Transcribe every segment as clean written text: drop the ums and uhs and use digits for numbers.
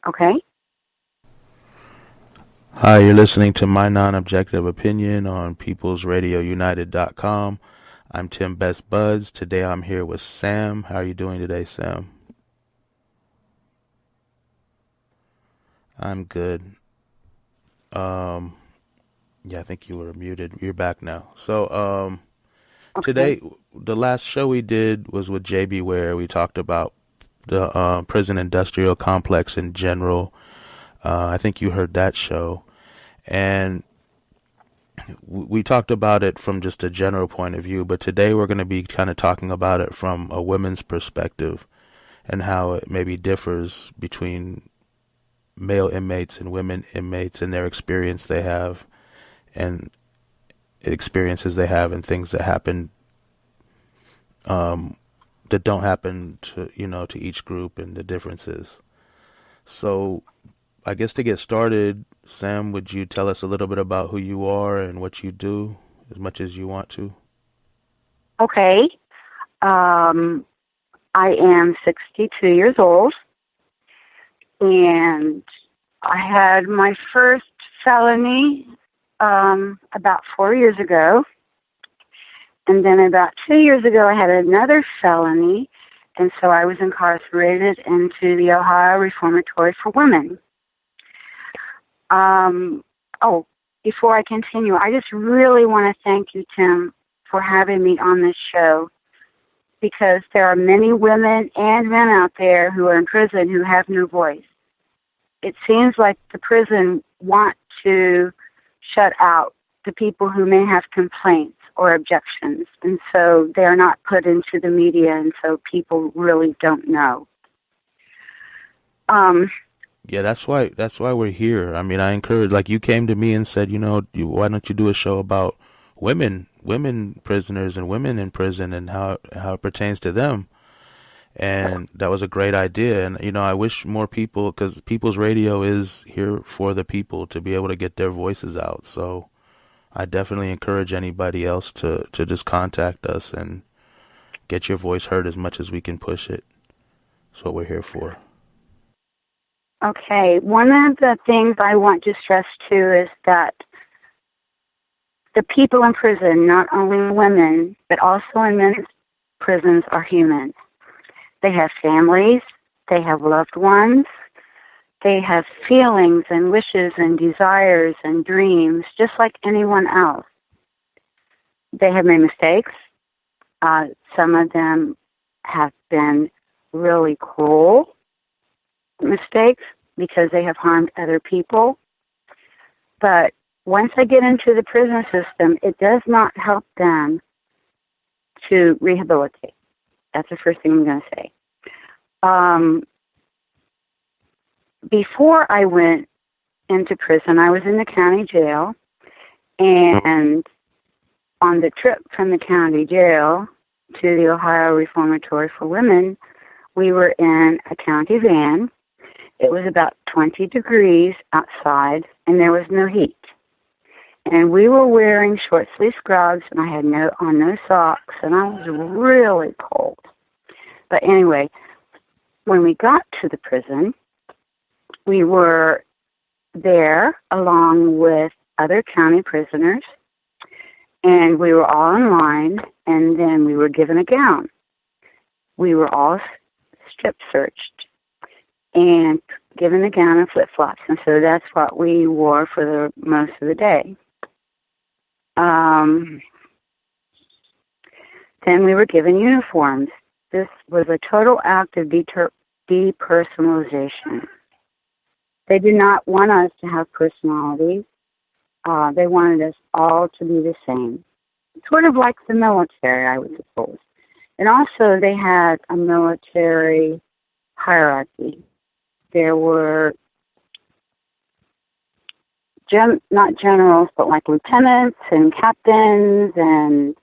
Okay. Hi, you're listening to My Non-Objective Opinion on peoplesradiounited.com. I'm Tim Best Buds. Today I'm here with Sam. How are you doing today, Sam? I'm good. Um, yeah, I think you were muted. You're back now. Okay. Today, the last show we did was with JB where we talked about the prison industrial complex in general. I think you heard that show. And we talked about it from just a general point of view, but today we're going to be kind of talking about it from a women's perspective and how it maybe differs between male inmates and women inmates and their experience they have and experiences they have and things that happen that don't happen to each group and the differences. So I guess to get started, Sam, would you tell us a little bit about who you are and what you do as much as you want to? Okay. Um, I am 62 years old, and I had my first felony about 4 years ago. And then about 2 years ago, I had another felony, and so I was incarcerated into the Ohio Reformatory for Women. Before I continue, I just really want to thank you, Tim, for having me on this show, because there are many women and men out there who are in prison who have no voice. It seems like the prison want to shut out the people who may have complaints or objections, and so they are not put into the media, and so people really don't know. Yeah, that's why we're here. I mean, I encourage, like you came to me and said, why don't you do a show about women prisoners and women in prison and how it pertains to them. And that was a great idea. And I wish more people, because People's Radio is here for the people to be able to get their voices out. So I definitely encourage anybody else to just contact us and get your voice heard as much as we can push it. That's what we're here for. Okay, one of the things I want to stress too is that the people in prison, not only women, but also in men's prisons, are human. They have families, they have loved ones, they have feelings and wishes and desires and dreams, just like anyone else. They have made mistakes. Some of them have been really cruel mistakes because they have harmed other people. But once they get into the prison system, it does not help them to rehabilitate. That's the first thing I'm going to say. Before I went into prison, I was in the county jail, and on the trip from the county jail to the Ohio Reformatory for Women, we were in a county van. It was about 20 degrees outside, and there was no heat. And we were wearing short-sleeve scrubs, and I had no socks, and I was really cold. But anyway, when we got to the prison, we were there along with other county prisoners, and we were all in line, and then we were given a gown. We were all strip searched and given a gown and flip-flops, and so that's what we wore for the most of the day. Then we were given uniforms. This was a total act of depersonalization. They did not want us to have personalities. They wanted us all to be the same. Sort of like the military, I would suppose. And also they had a military hierarchy. There were not generals, but like lieutenants and captains and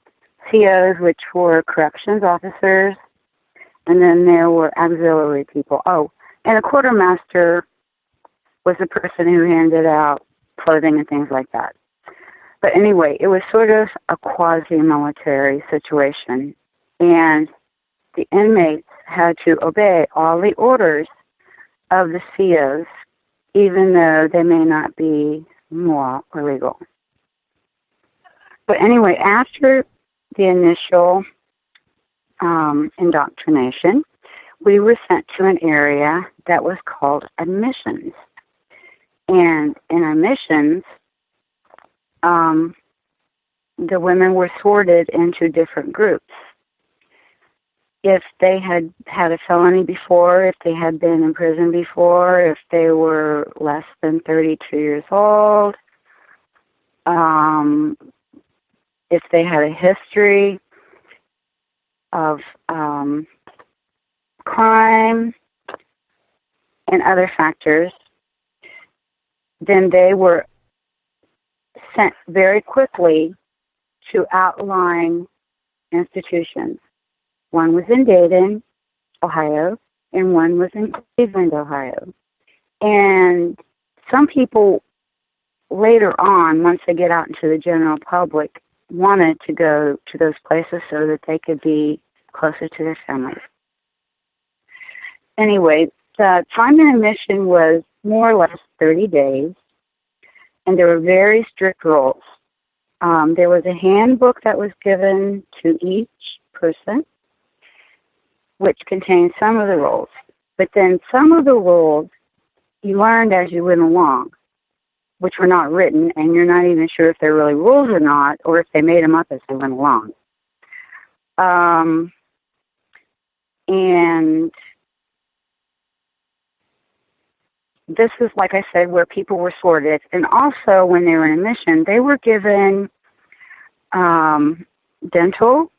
COs, which were corrections officers. And then there were auxiliary people. Oh, and a quartermaster was the person who handed out clothing and things like that. But anyway, it was sort of a quasi-military situation. And the inmates had to obey all the orders of the COs, even though they may not be moral or legal. But anyway, after the initial indoctrination, we were sent to an area that was called admissions. And in admissions, the women were sorted into different groups. If they had had a felony before, if they had been in prison before, if they were less than 32 years old, if they had a history of crime and other factors, then they were sent very quickly to outlying institutions. One was in Dayton, Ohio, and one was in Cleveland, Ohio. And some people later on, once they get out into the general public, wanted to go to those places so that they could be closer to their families. Anyway, the time in admission was more or less 30 days, and there were very strict rules. There was a handbook that was given to each person, which contained some of the rules. But then some of the rules you learned as you went along, which were not written, and you're not even sure if they're really rules or not, or if they made them up as they went along. And this is, like I said, where people were sorted. And also, when they were in admission, they were given dental,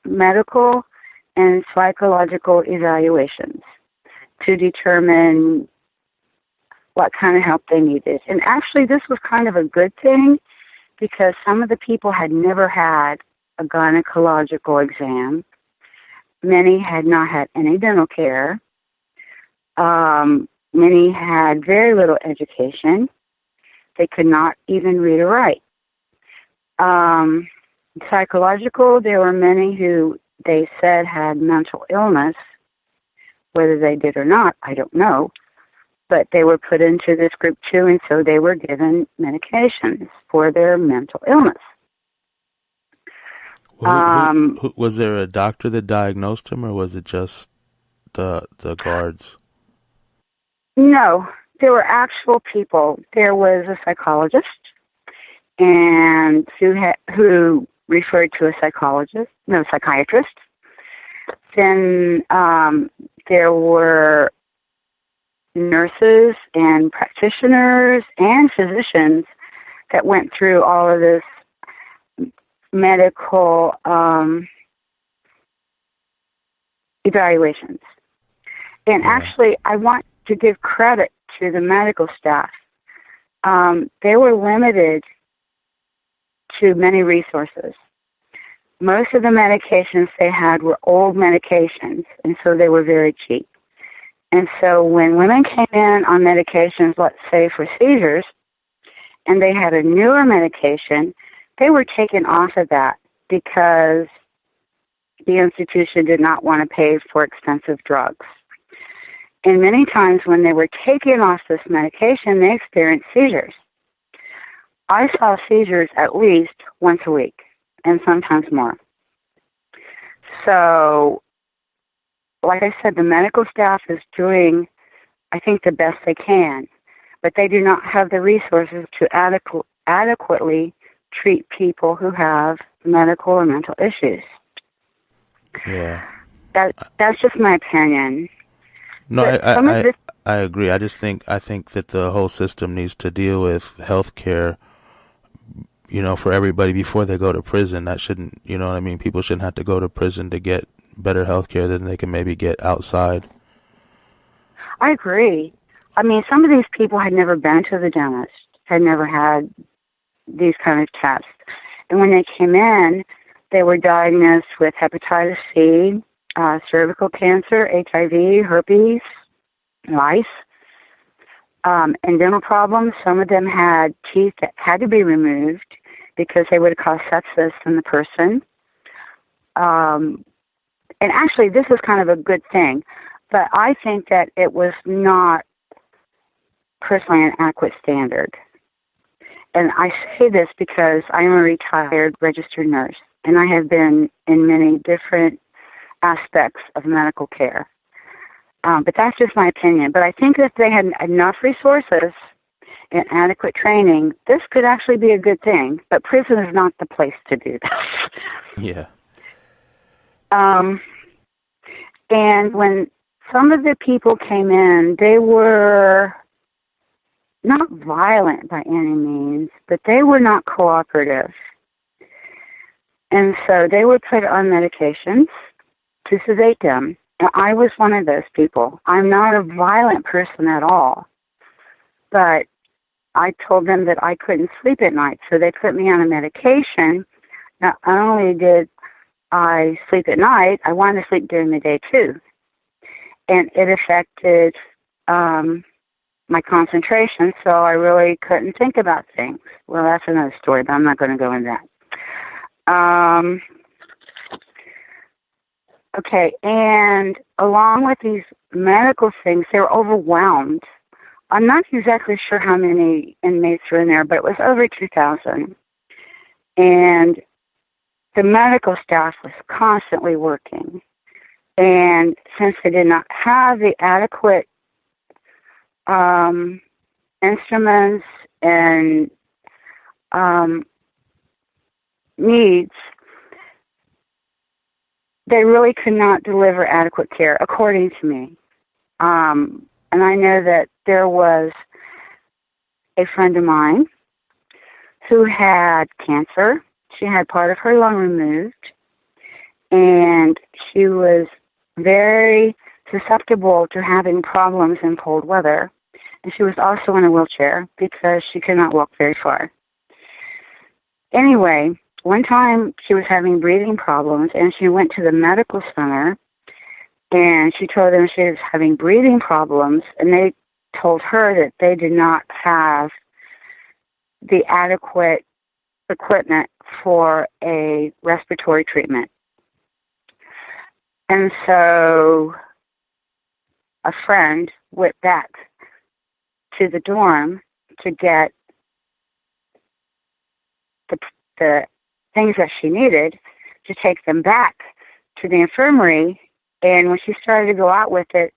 medical, and psychological evaluations to determine what kind of help they needed. And actually, this was kind of a good thing because some of the people had never had a gynecological exam. Many had not had any dental care. Many had very little education. They could not even read or write. Psychological, there were many who they said had mental illness. Whether they did or not, I don't know. But they were put into this group too, and so they were given medications for their mental illness. Who, was there a doctor that diagnosed him, or was it just the guards? No, there were actual people. There was a psychologist, and who referred to a psychiatrist. Then there were nurses and practitioners and physicians that went through all of this medical evaluations. And actually, I want to give credit to the medical staff. They were limited to many resources. Most of the medications they had were old medications, and so they were very cheap. And so when women came in on medications, let's say for seizures, and they had a newer medication, they were taken off of that because the institution did not want to pay for expensive drugs. And many times when they were taken off this medication, they experienced seizures. I saw seizures at least once a week, and sometimes more. So, like I said, the medical staff is doing, I think, the best they can, but they do not have the resources to adequately treat people who have medical or mental issues. Yeah. That's just my opinion. No, I agree. I think that the whole system needs to deal with health care, for everybody before they go to prison. That shouldn't, what I mean? People shouldn't have to go to prison to get better health care than they can maybe get outside. I agree. I mean, some of these people had never been to the dentist, had never had these kind of tests. And when they came in, they were diagnosed with hepatitis C, cervical cancer, HIV, herpes, lice, and dental problems. Some of them had teeth that had to be removed because they would cause sepsis in the person. And actually, this is kind of a good thing, but I think that it was not personally an adequate standard. And I say this because I am a retired registered nurse, and I have been in many different aspects of medical care. But that's just my opinion. But I think if they had enough resources and adequate training, this could actually be a good thing. But prison is not the place to do this. Yeah. And when some of the people came in, they were not violent by any means, but they were not cooperative. And so they were put on medications to sedate them. And I was one of those people. I'm not a violent person at all, but I told them that I couldn't sleep at night, so they put me on a medication. Not only did I sleep at night, I wanted to sleep during the day too. And it affected my concentration, so I really couldn't think about things. Well, that's another story, but I'm not going to go into that. Okay, and along with these medical things, they were overwhelmed. I'm not exactly sure how many inmates were in there, but it was over 2,000. And the medical staff was constantly working. And since they did not have the adequate instruments and needs, they really could not deliver adequate care, according to me. And I know that there was a friend of mine who had cancer. She had part of her lung removed, and she was very susceptible to having problems in cold weather. And she was also in a wheelchair because she could not walk very far. Anyway, one time she was having breathing problems, and she went to the medical center, and she told them she was having breathing problems, and they told her that they did not have the adequate equipment for a respiratory treatment. And so a friend went back to the dorm to get the things that she needed to take them back to the infirmary. And when she started to go out with it,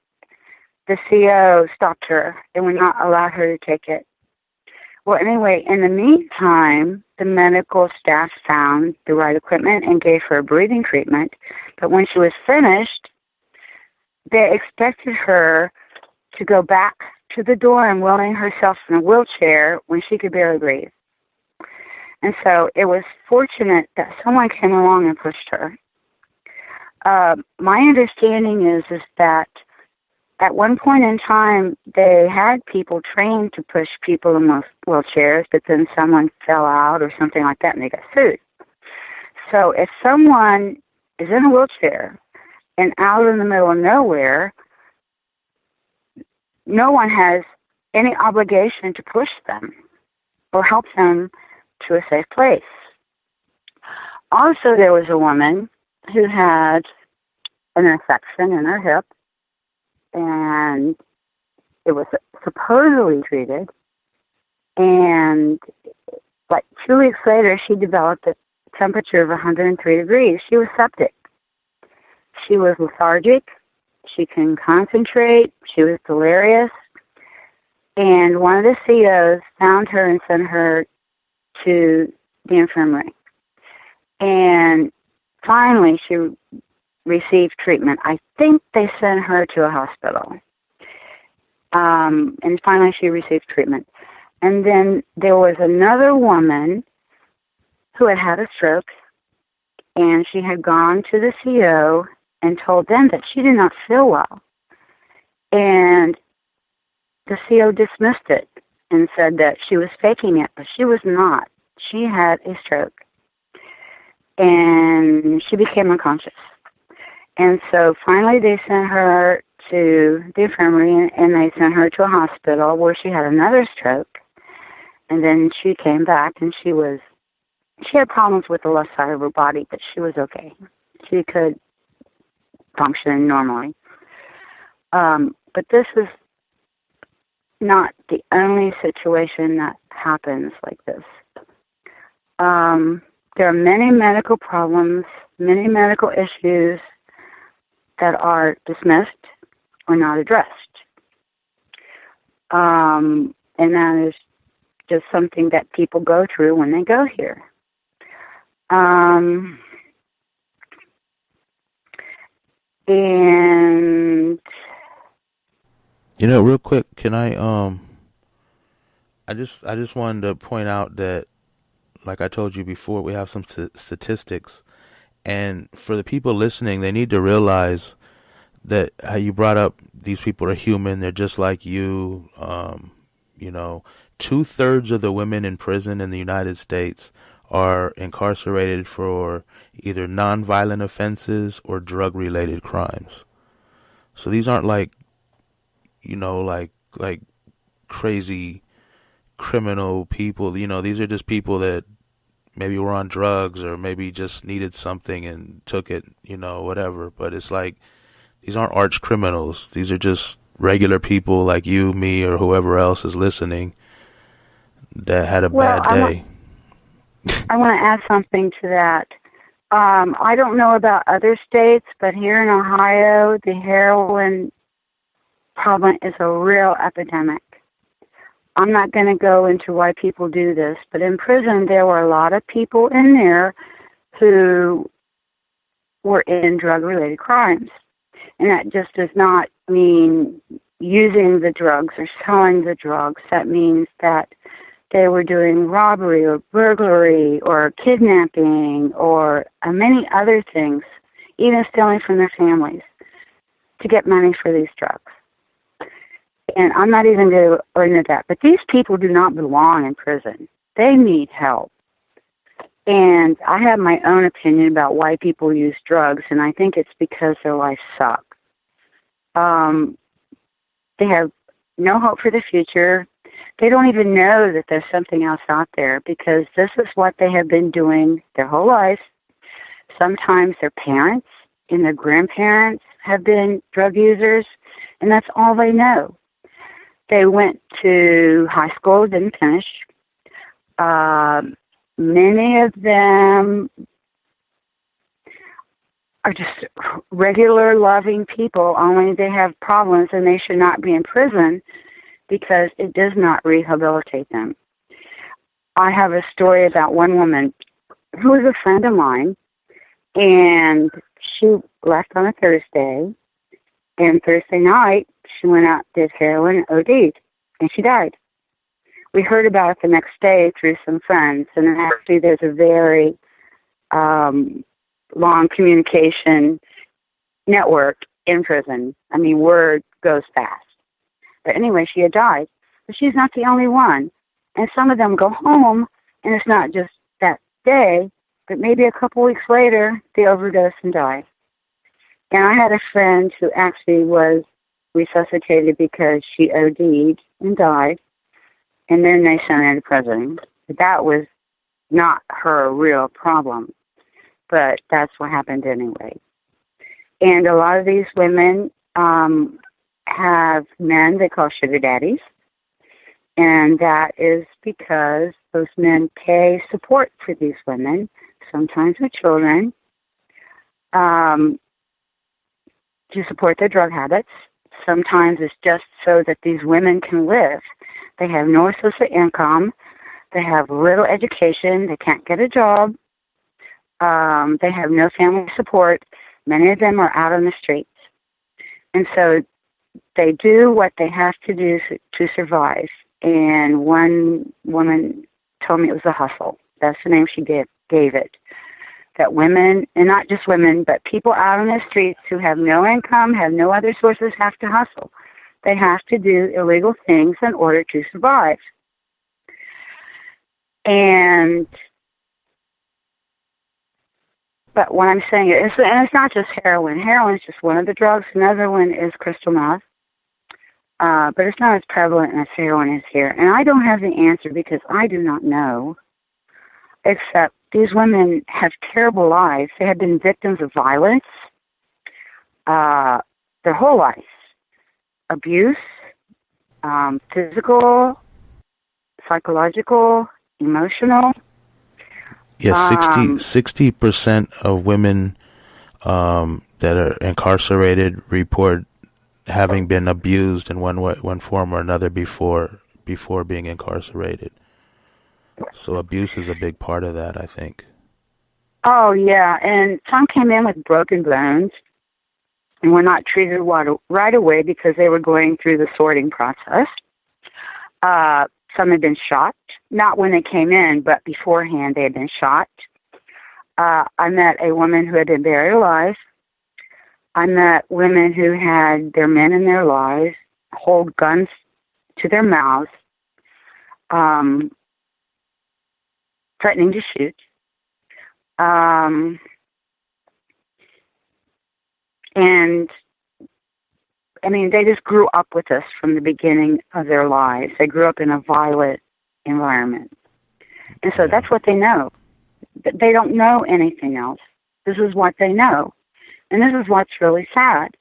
the CO stopped her and would not allow her to take it. Well, anyway, in the meantime, the medical staff found the right equipment and gave her a breathing treatment. But when she was finished, they expected her to go back to the dorm, wheeling herself in a wheelchair when she could barely breathe. And so it was fortunate that someone came along and pushed her. My understanding is that at one point in time, they had people trained to push people in wheelchairs, but then someone fell out or something like that, and they got sued. So if someone is in a wheelchair and out in the middle of nowhere, no one has any obligation to push them or help them to a safe place. Also, there was a woman who had an infection in her hip, and it was supposedly treated, and like 2 weeks later, she developed a temperature of 103 degrees. She was septic. She was lethargic. She couldn't concentrate. She was delirious. And one of the COs found her and sent her to the infirmary. And finally, she received treatment. I think they sent her to a hospital. And finally, she received treatment. And then there was another woman who had had a stroke, and she had gone to the CO and told them that she did not feel well. And the CO dismissed it and said that she was faking it, but she was not. She had a stroke, and she became unconscious. And so finally they sent her to the infirmary, and they sent her to a hospital where she had another stroke. And then she came back, and she had problems with the left side of her body, but she was okay. She could function normally. But this is not the only situation that happens like this. There are many medical problems, many medical issues that are dismissed or not addressed. And that is just something that people go through when they go here. And real quick, can I just wanted to point out that, like I told you before, we have some statistics, and for the people listening, they need to realize that how you brought up, these people are human, they're just like you. 2/3 of the women in prison in the United States are incarcerated for either nonviolent offenses or drug-related crimes. So these aren't like crazy criminal people. These are just people that maybe were on drugs or maybe just needed something and took it, whatever. But it's like, these aren't arch criminals. These are just regular people like you, me, or whoever else is listening that had a bad day. I want to add something to that. I don't know about other states, but here in Ohio, the heroin problem is a real epidemic. I'm not going to go into why people do this, but in prison there were a lot of people in there who were in drug-related crimes. And that just does not mean using the drugs or selling the drugs. That means that they were doing robbery or burglary or kidnapping or many other things, even stealing from their families to get money for these drugs. And I'm not even going to go into that. But these people do not belong in prison. They need help. And I have my own opinion about why people use drugs, and I think it's because their lives suck. They have no hope for the future. They don't even know that there's something else out there because this is what they have been doing their whole life. Sometimes their parents and their grandparents have been drug users, and that's all they know. They went to high school, didn't finish. Many of them are just regular, loving people, only they have problems and they should not be in prison because it does not rehabilitate them. I have a story about one woman who was a friend of mine, and she left on a Thursday, and Thursday night she went out, did heroin, OD'd, and she died. We heard about it the next day through some friends, and actually there's a very long communication network in prison. I mean, word goes fast. But anyway, she had died. But she's not the only one. And some of them go home, and it's not just that day, but maybe a couple weeks later, they overdose and die. And I had a friend who actually was resuscitated because she OD'd and died, and then they sent her to prison. That was not her real problem, but that's what happened anyway. And a lot of these women have men they call sugar daddies, and that is because those men pay support for these women, sometimes with children, to support their drug habits. Sometimes it's just so that these women can live. They have no source of income. They have little education. They can't get a job. They have no family support. Many of them are out on the streets. And so they do what they have to do to survive. And one woman told me it was a hustle. That's the name she gave it. That women, and not just women, but people out on the streets who have no income, have no other sources, have to hustle. They have to do illegal things in order to survive. But what I'm saying is, and it's not just heroin. Heroin is just one of the drugs. Another one is crystal meth. But it's not as prevalent as heroin is here. And I don't have the answer because I do not know, except these women have terrible lives. They have been victims of violence their whole life. Abuse, physical, psychological, emotional. Yeah, 60% of women that are incarcerated report having been abused in one form or another before being incarcerated. So abuse is a big part of that, I think. Oh, yeah, and some came in with broken bones and were not treated right away because they were going through the sorting process. Some had been shot, not when they came in, but beforehand they had been shot. I met a woman who had been buried alive. I met women who had their men in their lives hold guns to their mouths, threatening to shoot. And, I mean, they just grew up with us from the beginning of their lives. They grew up in a violent environment. And so that's what they know. They don't know anything else. This is what they know. And this is what's really sad,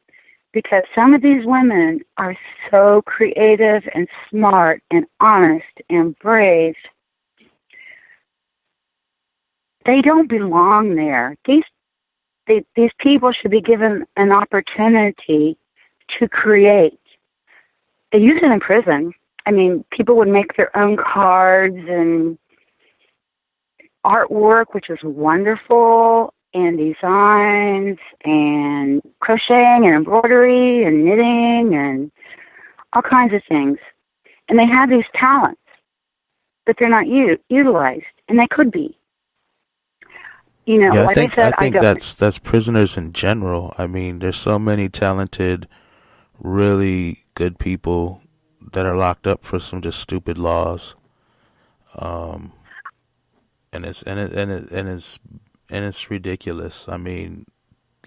because some of these women are so creative and smart and honest and brave. They don't belong there. These people should be given an opportunity to create. They use it in prison. I mean, people would make their own cards and artwork, which is wonderful, and designs and crocheting and embroidery and knitting and all kinds of things. And they have these talents, but they're not utilized, and they could be. You know, Yeah, like I said, I think that's prisoners in general. I mean, there's so many talented, really good people that are locked up for some just stupid laws. And it's ridiculous. I mean,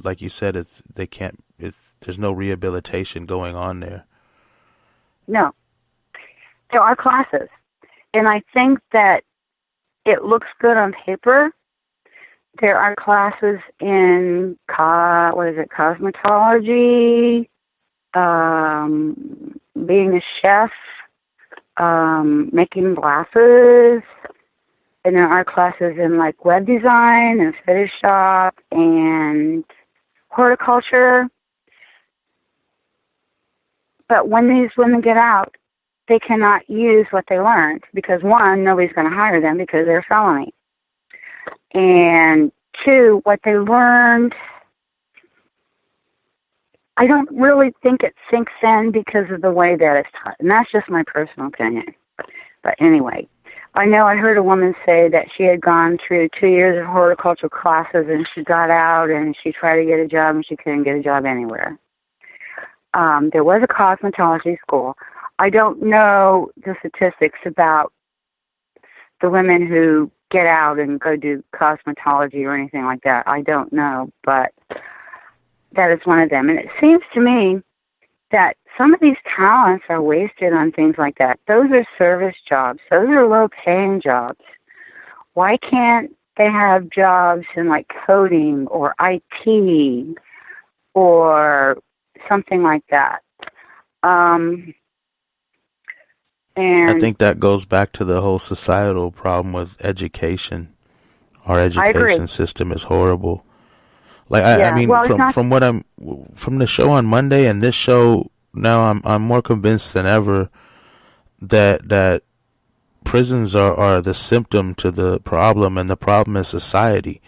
like you said, there's no rehabilitation going on there. No. There are classes. And I think that it looks good on paper. There are classes in, cosmetology, being a chef, making glasses, and there are classes in like web design and fetish shop and horticulture. But when these women get out, they cannot use what they learned because, one, nobody's going to hire them because they're a felony. And two, what they learned, I don't really think it sinks in because of the way that it's taught. And that's just my personal opinion. But anyway, I know I heard a woman say that she had gone through 2 years of horticultural classes and she got out and she tried to get a job and she couldn't get a job anywhere. There was a cosmetology school. I don't know the statistics about the women who get out and go do cosmetology or anything like that. I don't know, but that is one of them. And it seems to me that some of these talents are wasted on things like that. Those are service jobs. Those are low-paying jobs. Why can't they have jobs in like coding or IT or something like that? And I think that goes back to the whole societal problem with education. Our education system is horrible. Like I mean, well, from the show on Monday and this show now, I'm more convinced than ever that prisons are the symptom to the problem, and the problem is society.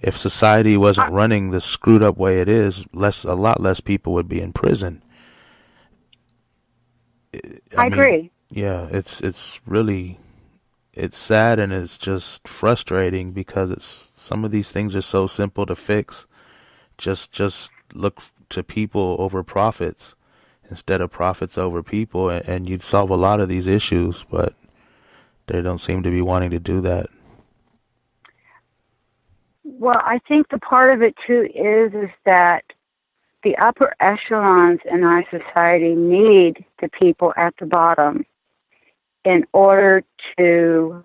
If society wasn't running the screwed up way it is, a lot less people would be in prison. I agree. Yeah, it's really sad, and it's just frustrating because some of these things are so simple to fix. Just look to people over profits instead of profits over people, and you'd solve a lot of these issues, but they don't seem to be wanting to do that. Well, I think the part of it too is that the upper echelons in our society need the people at the bottom in order to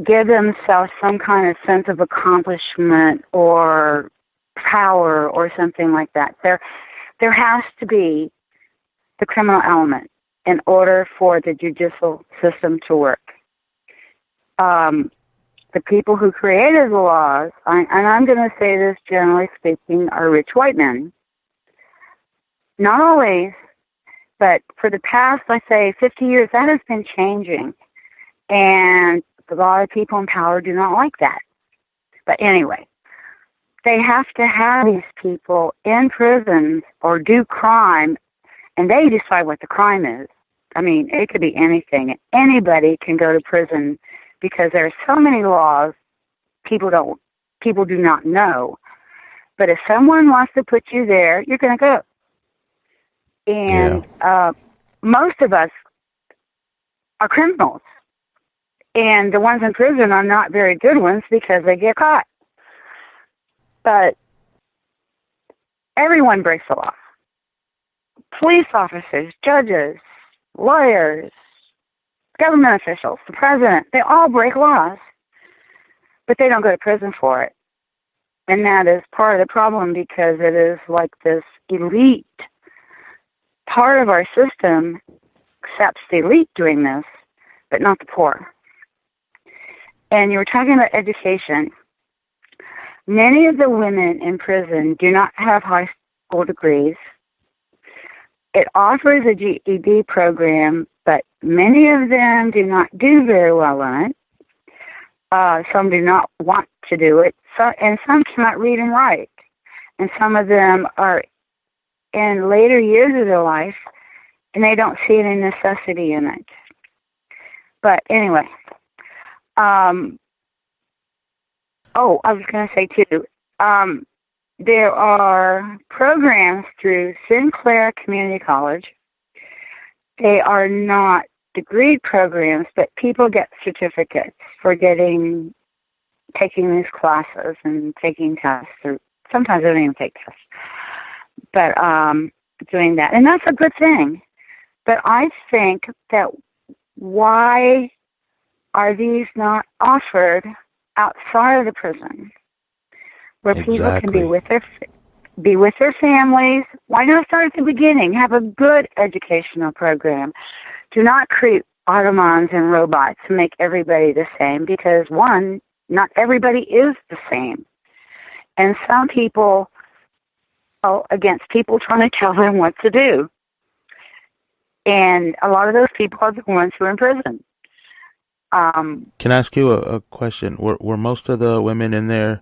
give themselves some kind of sense of accomplishment or power or something like that. There has to be the criminal element in order for the judicial system to work. The people who created the laws, and I'm going to say this generally speaking, are rich white men. Not always, but for the past, I say, 50 years, that has been changing. And a lot of people in power do not like that. But anyway, they have to have these people in prisons or do crime, and they decide what the crime is. I mean, it could be anything. Anybody can go to prison because there are so many laws people do not know. But if someone wants to put you there, you're going to go. And most of us are criminals. And the ones in prison are not very good ones because they get caught. But everyone breaks the law. Police officers, judges, lawyers, government officials, the president, they all break laws. But they don't go to prison for it. And that is part of the problem because it is like this elite part of our system accepts the elite doing this, but not the poor. And you were talking about education. Many of the women in prison do not have high school degrees. It offers a GED program, but many of them do not do very well in it. Some do not want to do it, and some cannot read and write. And some of them are in later years of their life, and they don't see any necessity in it. But anyway, I was going to say, too, there are programs through Sinclair Community College. They are not degree programs, but people get certificates for taking these classes and taking tests. Or sometimes they don't even take tests. But doing that. And that's a good thing. But I think that why are these not offered outside of the prison, where people can be with their families? Why not start at the beginning? Have a good educational program. Do not create automatons and robots to make everybody the same, because one, not everybody is the same, and some people are against people trying to tell them what to do. And a lot of those people are the ones who are in prison. Can I ask you a question? Were most of the women in there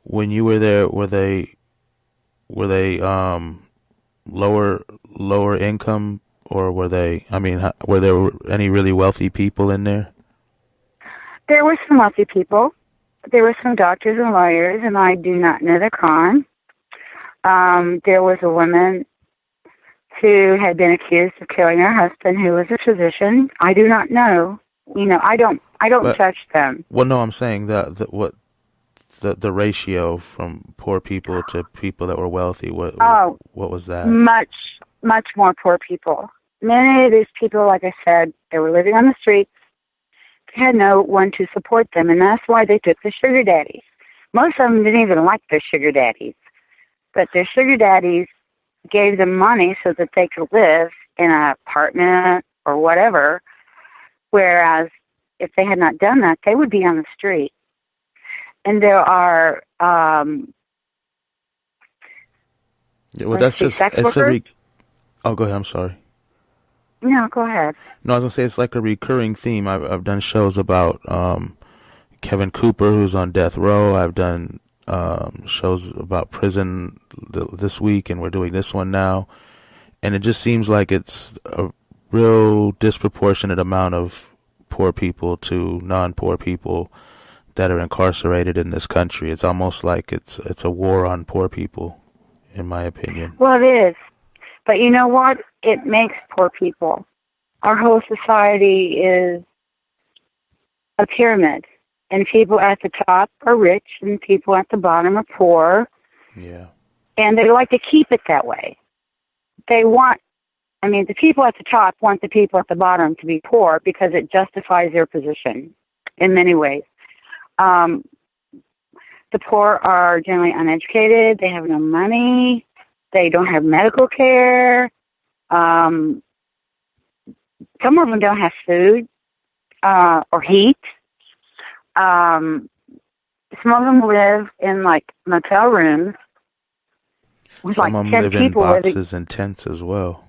when you were there? Were they lower income, or were they? I mean, were there any really wealthy people in there? There were some wealthy people. There were some doctors and lawyers, and I do not know their crime. There was a woman who had been accused of killing her husband, who was a physician. I do not know. I don't judge them. Well, no, I'm saying that what the ratio from poor people to people that were wealthy. What was that? Much more poor people. Many of these people, like I said, they were living on the streets. They had no one to support them, and that's why they took the sugar daddies. Most of them didn't even like their sugar daddies, but their sugar daddies gave them money so that they could live in an apartment or whatever, whereas if they had not done that, they would be on the street. And there are Oh, go ahead. I'm sorry. No, go ahead. No, I was gonna say it's like a recurring theme. I've done shows about Kevin Cooper, who's on death row. I've done shows about prison this week, and we're doing this one now. And it just seems like it's a real disproportionate amount of poor people to non-poor people that are incarcerated in this country. It's almost like it's a war on poor people, in my opinion. Well, it is. But you know what? It makes poor people. Our whole society is a pyramid, and people at the top are rich, and people at the bottom are poor. Yeah. And they like to keep it that way. The people at the top want the people at the bottom to be poor because it justifies their position in many ways. The poor are generally uneducated. They have no money. They don't have medical care. Some of them don't have food or heat. Some of them live in like motel rooms with Some like of them 10 live in people living. boxes and tents as well.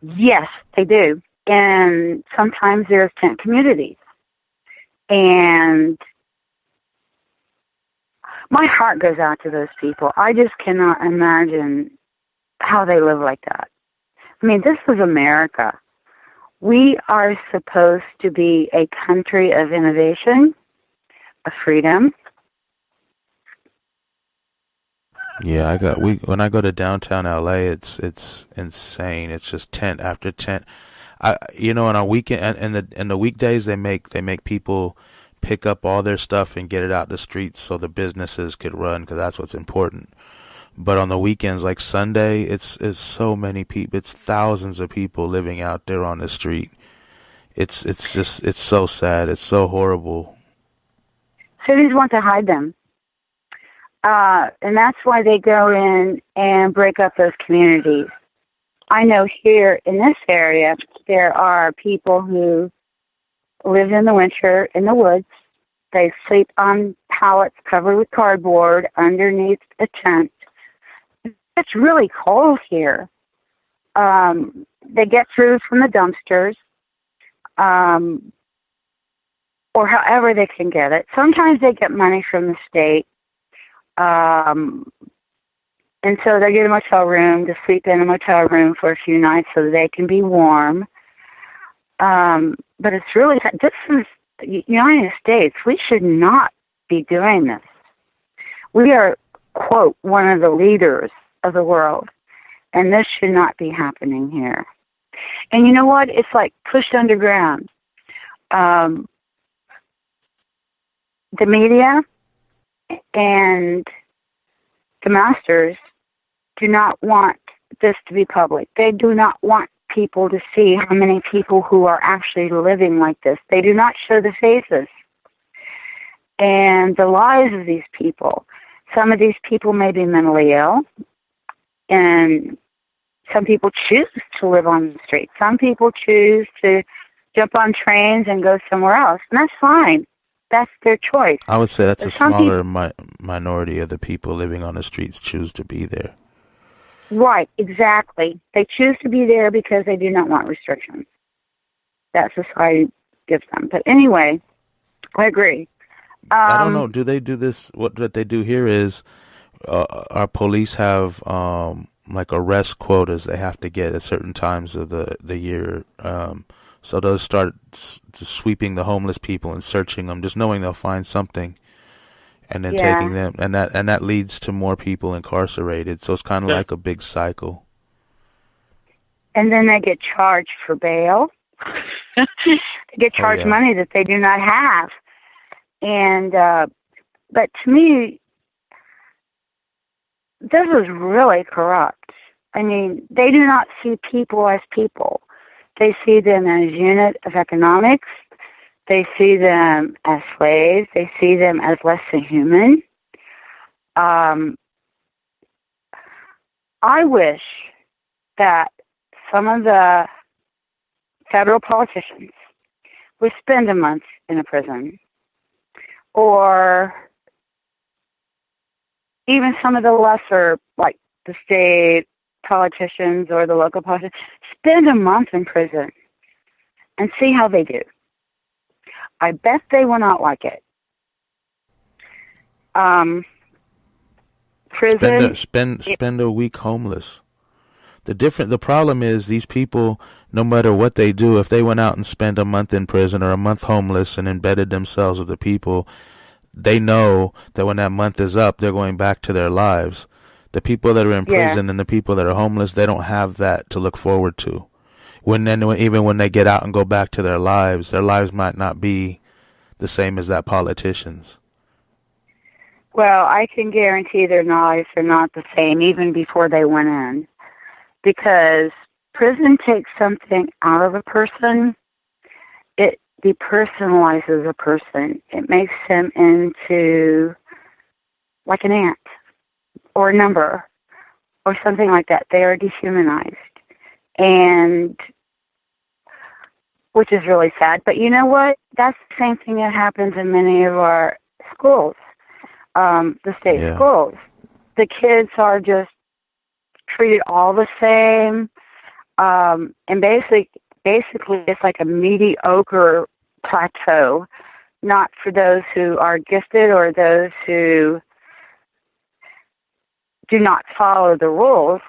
Yes, they do. And sometimes there's tent communities. And my heart goes out to those people. I just cannot imagine how they live like that. I mean, this is America. We are supposed to be a country of innovation, of freedom. Yeah, when I go to downtown LA, it's insane. It's just tent after tent. On a weekend and in the weekdays they make people pick up all their stuff and get it out the streets so the businesses could run, because that's what's important. But on the weekends, like Sunday, it's so many people. It's thousands of people living out there on the street. It's so sad. It's so horrible. Cities want to hide them. And that's why they go in and break up those communities. I know here in this area, there are people who live in the winter in the woods. They sleep on pallets covered with cardboard underneath a tent. It's really cold here. They get food from the dumpsters, or however they can get it. Sometimes they get money from the state. And so they get a motel room to sleep in a motel room for a few nights so that they can be warm. But it's really, this is the United States. We should not be doing this. We are, quote, one of the leaders of the world. And this should not be happening here. And you know what? It's like pushed underground. The media and the masters do not want this to be public. They do not want people to see how many people who are actually living like this. They do not show the faces and the lives of these people. Some of these people may be mentally ill, and some people choose to live on the street. Some people choose to jump on trains and go somewhere else, and that's fine. That's their choice. I would say that's a smaller minority of the people living on the streets choose to be there. Right, exactly. They choose to be there because they do not want restrictions. That society gives them. But anyway, I agree. I don't know. Do they do this? What they do here is our police have like arrest quotas they have to get at certain times of the year. So they'll start sweeping the homeless people and searching them, just knowing they'll find something, and then taking them, and that leads to more people incarcerated. So it's kind of like a big cycle. And then they get charged for bail. They get charged money that they do not have. And but to me, this is really corrupt. I mean, they do not see people as people. They see them as a unit of economics. They see them as slaves. They see them as less than human. I wish that some of the federal politicians would spend a month in a prison, or even some of the lesser, like the state politicians or the local politicians, spend a month in prison and see how they do. I bet they will not like it. Prison. Spend a week homeless. The problem is these people, no matter what they do, if they went out and spent a month in prison or a month homeless and embedded themselves with the people, they know that when that month is up, they're going back to their lives. The people that are in prison and the people that are homeless, they don't have that to look forward to. Even when they get out and go back to their lives might not be the same as that politician's. Well, I can guarantee their lives are not the same even before they went in, because prison takes something out of a person. It depersonalizes a person. It makes them into like an ant or a number or something like that. They are dehumanized. and which is really sad. But you know what? That's the same thing that happens in many of our schools, the state schools. The kids are just treated all the same, and basically it's like a mediocre plateau, not for those who are gifted or those who do not follow the rules.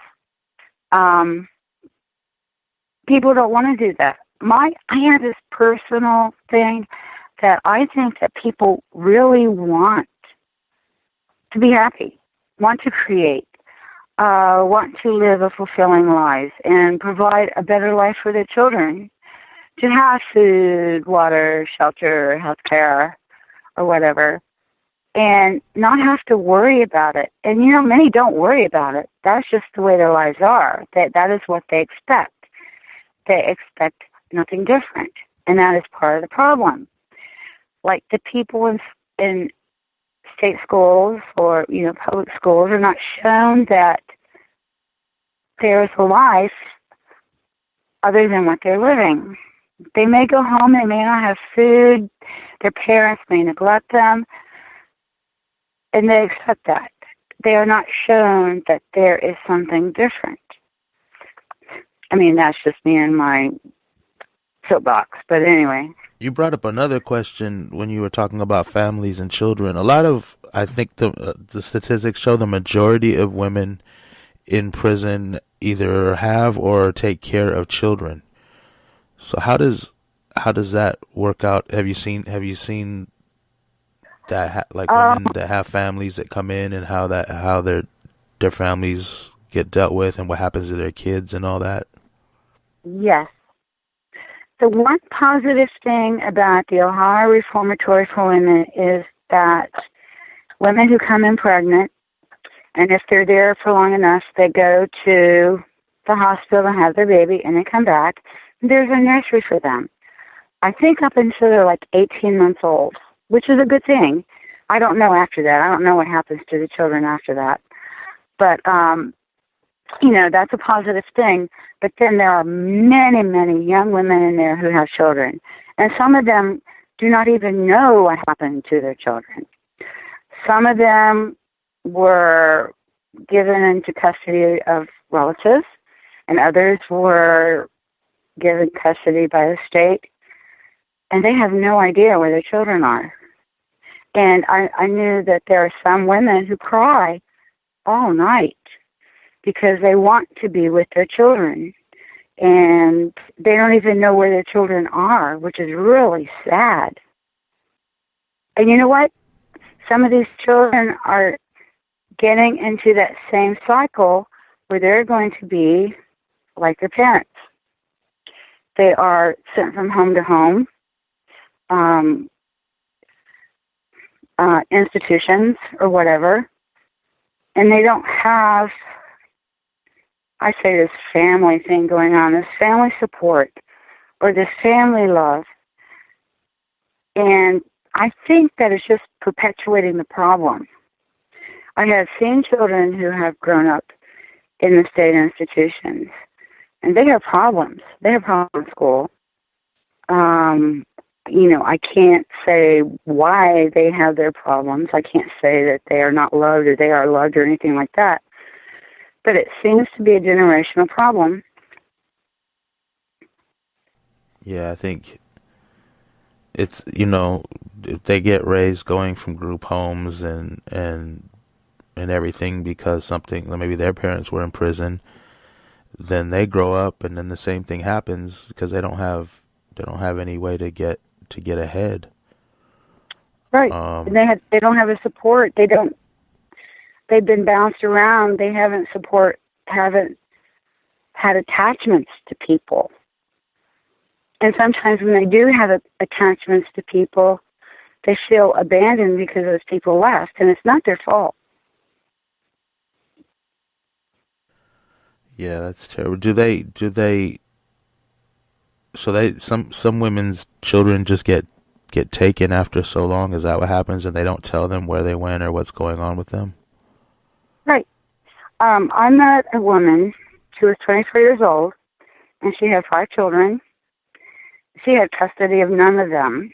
People don't want to do that. I have this personal thing that I think that people really want to be happy, want to create, want to live a fulfilling life and provide a better life for their children, to have food, water, shelter, health care, or whatever, and not have to worry about it. And, you know, many don't worry about it. That's just the way their lives are. That is what they expect. They expect nothing different, and that is part of the problem. Like the people in state schools or, you know, public schools are not shown that there is a life other than what they're living. They may go home, they may not have food, their parents may neglect them, and they accept that. They are not shown that there is something different. I mean, that's just me and my soapbox, but anyway. You brought up another question when you were talking about families and children. A lot of, I think the statistics show the majority of women in prison either have or take care of children. So how does that work out? Have you seen that like women that have families that come in and how their families get dealt with and what happens to their kids and all that? Yes. The one positive thing about the Ohio Reformatory for Women is that women who come in pregnant, and if they're there for long enough, they go to the hospital and have their baby, and they come back. There's a nursery for them. I think up until they're like 18 months old, which is a good thing. I don't know after that. I don't know what happens to the children after that. But, you know, that's a positive thing. But then there are many, many young women in there who have children. And some of them do not even know what happened to their children. Some of them were given into custody of relatives, and others were given custody by the state, and they have no idea where their children are. And I knew that there are some women who cry all night because they want to be with their children, and they don't even know where their children are, which is really sad. And you know what? Some of these children are getting into that same cycle where they're going to be like their parents. They are sent from home to home, institutions or whatever, and they don't have, I say, this family thing going on, this family support or this family love. And I think that it's just perpetuating the problem. I have seen children who have grown up in the state institutions, and they have problems. They have problems in school. You know, I can't say why they have their problems. I can't say that they are not loved or they are loved or anything like that. But it seems to be a generational problem. Yeah, I think it's, you know, if they get raised going from group homes and everything because something, maybe their parents were in prison, then they grow up and then the same thing happens because they don't have any way to get ahead. Right. And they don't have a support. They've been bounced around. They haven't had attachments to people. And sometimes when they do have attachments to people, they feel abandoned because those people left, and it's not their fault. Yeah, that's terrible. Some women's children just get taken after so long? Is that what happens, and they don't tell them where they went or what's going on with them? Right. I met a woman. She was 24 years old, and she had 5 children. She had custody of none of them.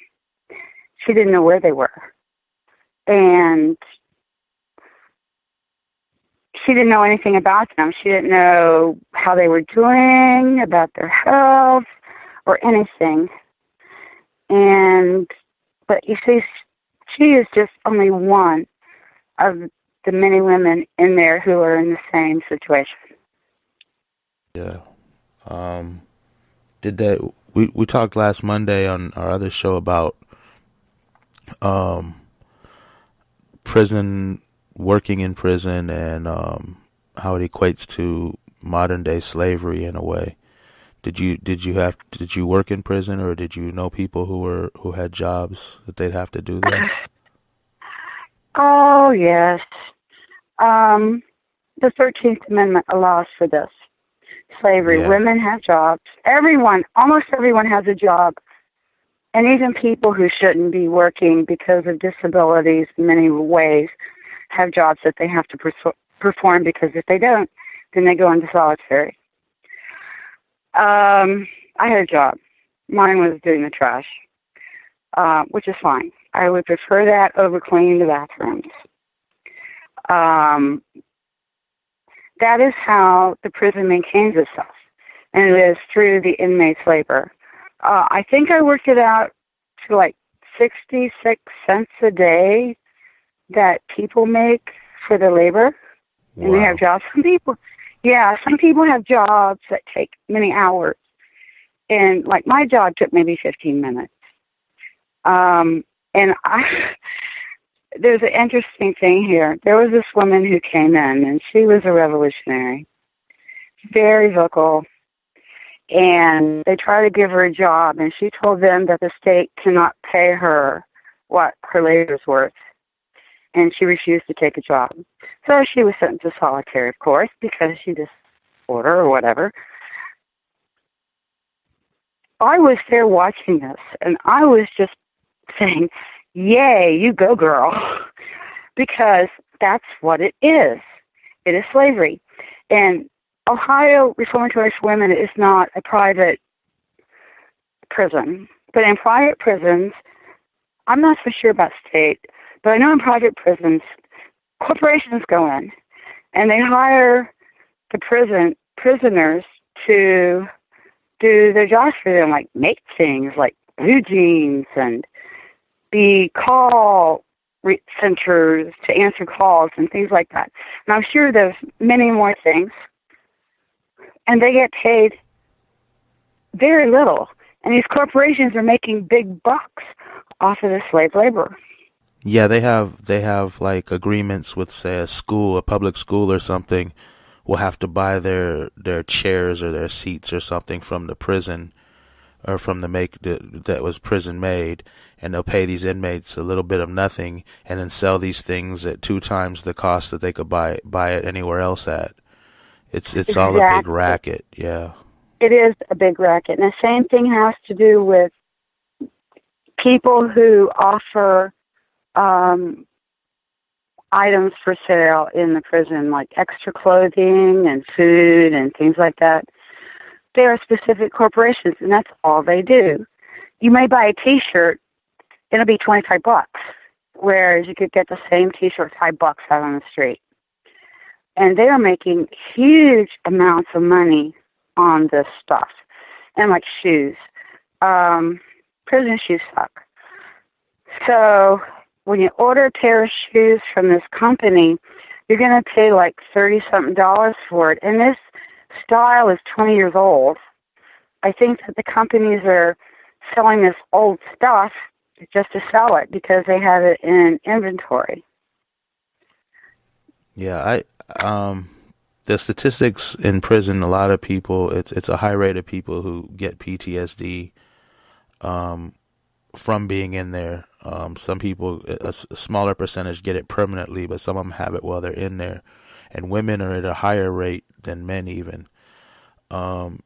She didn't know where they were. And she didn't know anything about them. She didn't know how they were doing, about their health, or anything. But you see, she is just only one of the many women in there who are in the same situation. Yeah. We talked last Monday on our other show about working in prison and how it equates to modern day slavery in a way. Did you work in prison, or did you know people who had jobs that they'd have to do there? Oh, yes. The 13th Amendment allows for this. Slavery. Yeah. Women have jobs. Almost everyone has a job. And even people who shouldn't be working because of disabilities in many ways have jobs that they have to perform, because if they don't, then they go into solitary. I had a job. Mine was doing the trash, which is fine. I would prefer that over cleaning the bathrooms. That is how the prison maintains itself, and it is through the inmates' labor. I think I worked it out to like 66 cents a day that people make for their labor. Wow. And they have jobs. Some people have jobs that take many hours. And like my job took maybe 15 minutes. There's an interesting thing here. There was this woman who came in, and she was a revolutionary, very vocal, and they tried to give her a job, and she told them that the state cannot pay her what her labor is worth, and she refused to take a job. So she was sentenced to solitary, of course, because she just ordered or whatever. I was there watching this, and I was just saying, yay, you go, girl, because that's what it is. It is slavery. And Ohio Reformatory for Women is not a private prison. But in private prisons, I'm not so sure about state, but I know in private prisons, corporations go in, and they hire the prisoners to do their jobs for them, like make things like blue jeans and be call centers to answer calls and things like that. And I'm sure there's many more things. And they get paid very little. And these corporations are making big bucks off of the slave labor. Yeah, they have like agreements with, say, a public school or something will have to buy their chairs or their seats or something from the prison, or from that was prison made, and they'll pay these inmates a little bit of nothing, and then sell these things at 2 times the cost that they could buy it anywhere else at. It's exactly. All a big racket, yeah. It is a big racket, and the same thing has to do with people who offer items for sale in the prison, like extra clothing and food and things like that. They are specific corporations, and that's all they do. You may buy a T-shirt, it'll be $25, whereas you could get the same T-shirt $5 out on the street. And they are making huge amounts of money on this stuff. And like shoes. Prison shoes suck. So when you order a pair of shoes from this company, you're going to pay like $30-something for it. And this style is 20 years old. I think that the companies are selling this old stuff just to sell it because they have it in inventory. Yeah, the statistics in prison, a lot of people, it's a high rate of people who get PTSD from being in there. Some people, a smaller percentage, get it permanently, but some of them have it while they're in there. And women are at a higher rate than men even. And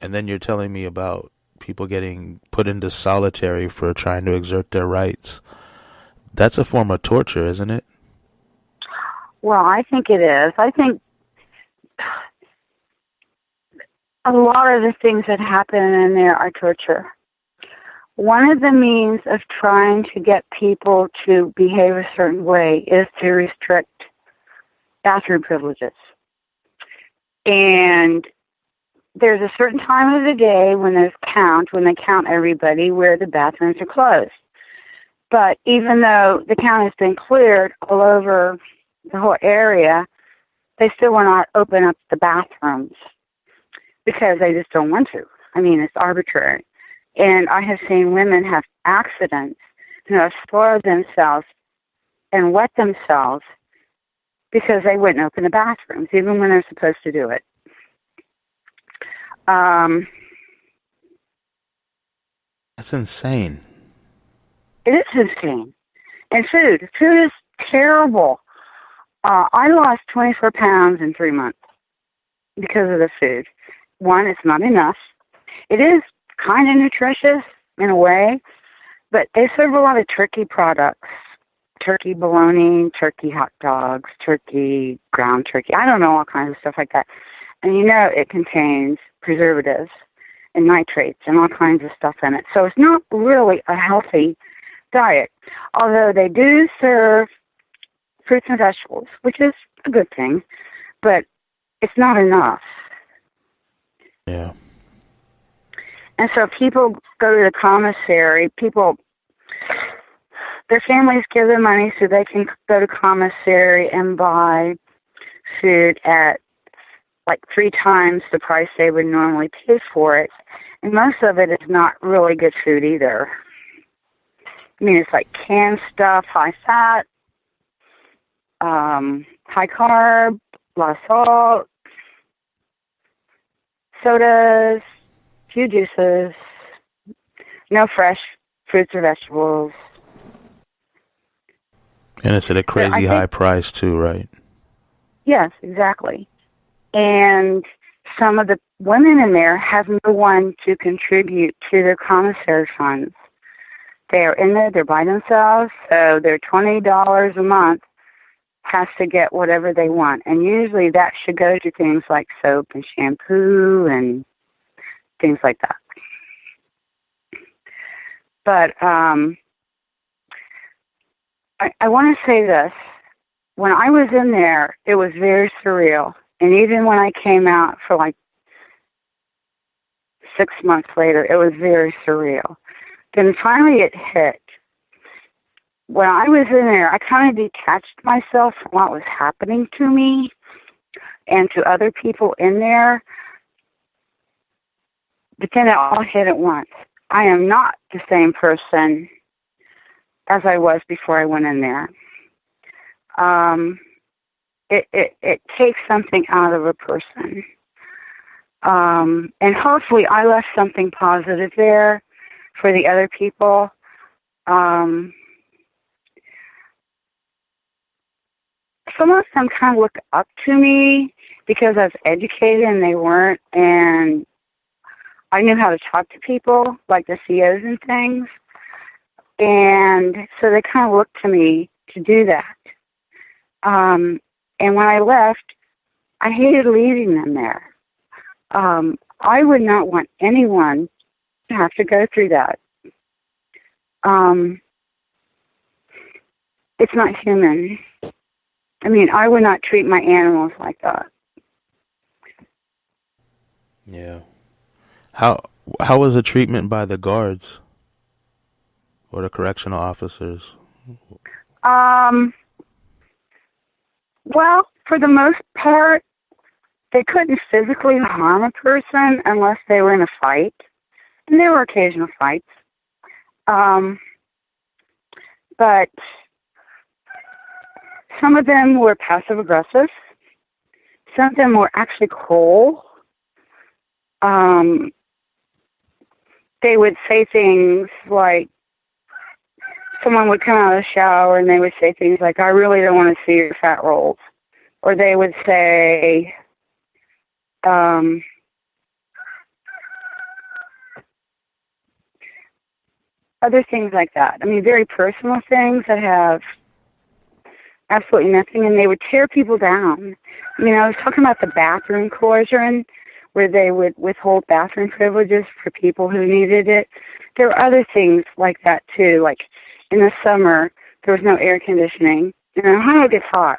then you're telling me about people getting put into solitary for trying to exert their rights. That's a form of torture, isn't it? Well, I think it is. I think a lot of the things that happen in there are torture. One of the means of trying to get people to behave a certain way is to restrict bathroom privileges. And there's a certain time of the day when they count everybody where the bathrooms are closed. But even though the count has been cleared all over the whole area, they still will not open up the bathrooms because they just don't want to. I mean, it's arbitrary. And I have seen women have accidents who have spoiled themselves and wet themselves because they wouldn't open the bathrooms, even when they're supposed to do it. That's insane. It is insane. And food. Food is terrible. I lost 24 pounds in 3 months because of the food. One, it's not enough. It is kind of nutritious in a way, but they serve a lot of turkey products. Turkey bologna, turkey hot dogs, turkey, ground turkey. I don't know, all kinds of stuff like that. And you know it contains preservatives and nitrates and all kinds of stuff in it. So it's not really a healthy diet, although they do serve fruits and vegetables, which is a good thing, but it's not enough. Yeah. And so people go to the commissary, their families give them money so they can go to commissary and buy food at like 3 times the price they would normally pay for it. And most of it is not really good food either. I mean, it's like canned stuff, high fat, high carb, a lot of salt, sodas, few juices, no fresh fruits or vegetables. And it's at a crazy high price too, right? Yes, exactly. And some of the women in there have no one to contribute to their commissary funds. They're in there, they're by themselves, so their $20 a month has to get whatever they want. And usually that should go to things like soap and shampoo and things like that. But I want to say this. When I was in there, it was very surreal. And even when I came out for like 6 months later, it was very surreal. Then finally it hit. When I was in there, I kind of detached myself from what was happening to me and to other people in there. But then it all hit at once. I am not the same person as I was before I went in there. It takes something out of a person. And hopefully I left something positive there for the other people. Some of them kind of looked up to me because I was educated and they weren't, and I knew how to talk to people, like the CEOs and things. And so they kind of looked to me to do that. And when I left, I hated leaving them there. I would not want anyone to have to go through that. It's not human. I mean, I would not treat my animals like that. Yeah. How was the treatment by the guards or the correctional officers? Well, for the most part, they couldn't physically harm a person unless they were in a fight. And there were occasional fights. But some of them were passive-aggressive. Some of them were actually cruel. They would say things like, someone would come out of the shower and they would say things like, I really don't want to see your fat rolls. Or they would say, other things like that. I mean, very personal things that have absolutely nothing, and they would tear people down. I mean, I was talking about the bathroom closure where they would withhold bathroom privileges for people who needed it. There were other things like that, too. Like, in the summer, there was no air conditioning. And Ohio gets hot.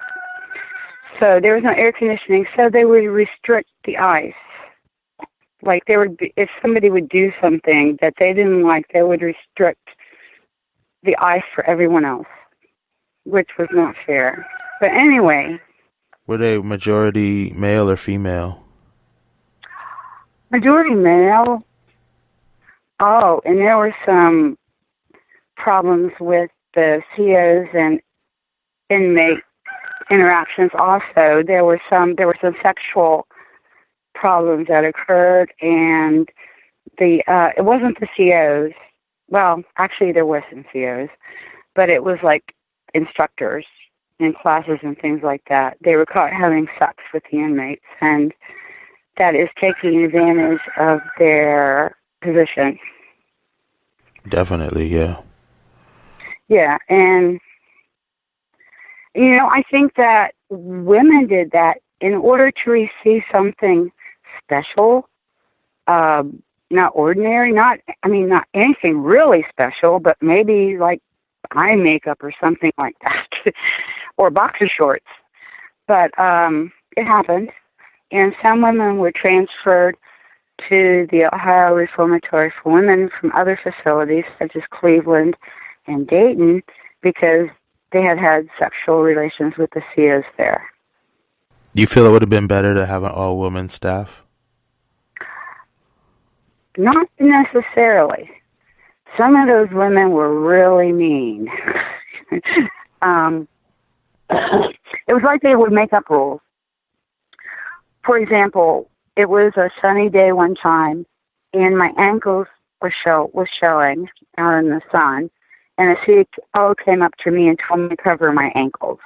So there was no air conditioning, so they would restrict the ice. Like, they would if somebody would do something that they didn't like, they would restrict the ice for everyone else, which was not fair. But anyway. Were they majority male or female? Majority male. Oh, and there were some problems with the COs and inmate interactions also. There were some sexual problems that occurred, and it wasn't the COs. Well, actually there were some COs, but it was like instructors in classes and things like that. They were caught having sex with the inmates, and that is taking advantage of their position. Definitely, yeah. Yeah, and I think that women did that in order to receive something special, not ordinary, not anything really special, but maybe like eye makeup or something like that, or boxer shorts. But it happened, and some women were transferred to the Ohio Reformatory for Women from other facilities, such as Cleveland and Dayton, because they had had sexual relations with the COs there. Do you feel it would have been better to have an all-woman staff? Not necessarily. Some of those women were really mean. It was like they would make up rules. For example, it was a sunny day one time, and my ankles was showing out in the sun, and a CO came up to me and told me to cover my ankles